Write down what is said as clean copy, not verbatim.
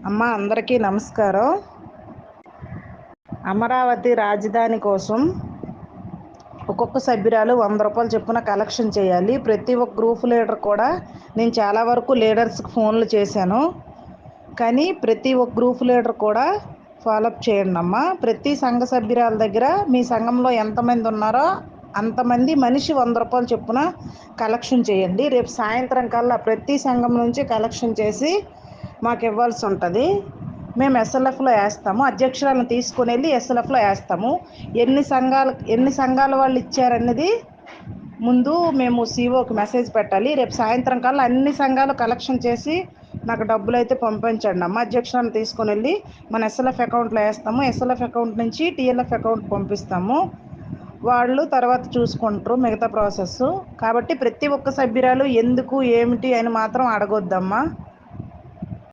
అమ్మ అందరికీ నమస్కారం. అమరావతి రాజధాని కోసం ఒక్కొక్క సభ్యురాలు రూ. 100 చొప్పున కలెక్షన్ చేయాలి. ప్రతి ఒక్క గ్రూప్ లీడర్ కూడా నేను చాలా వరకు లీడర్స్కి ఫోన్లు చేశాను, కానీ ప్రతి ఒక్క గ్రూప్ లీడర్ కూడా ఫాలోఅప్ చేయండి అమ్మా. ప్రతి సంఘ సభ్యురాల దగ్గర మీ సంఘంలో ఎంతమంది ఉన్నారో అంతమంది మనిషి రూ. 100 చొప్పున కలెక్షన్ చేయండి. రేపు సాయంత్రం కల్లా ప్రతి సంఘం నుంచి కలెక్షన్ చేసి మాకు ఇవ్వాల్సి ఉంటుంది. మేము ఎస్ఎల్ఎఫ్లో వేస్తాము. అధ్యక్షురాలను తీసుకుని వెళ్ళి ఎస్ఎల్ఎఫ్లో వేస్తాము. ఎన్ని సంఘాల వాళ్ళు ఇచ్చారన్నది ముందు మేము సీఓకి మెసేజ్ పెట్టాలి. రేపు సాయంత్రం కల్లా అన్ని సంఘాలు కలెక్షన్ చేసి నాకు డబ్బులు అయితే పంపించండి అమ్మ. అధ్యక్షురాలను తీసుకుని వెళ్ళి మన ఎస్ఎల్ఎఫ్ అకౌంట్లో వేస్తాము. ఎస్ఎల్ఎఫ్ అకౌంట్ నుంచి టీఎల్ఎఫ్ అకౌంట్ పంపిస్తాము. వాళ్ళు తర్వాత చూసుకుంటారు మిగతా ప్రాసెస్. కాబట్టి ప్రతి ఒక్క సభ్యురాలు ఎందుకు ఏమిటి అని మాత్రం అడగొద్దమ్మా.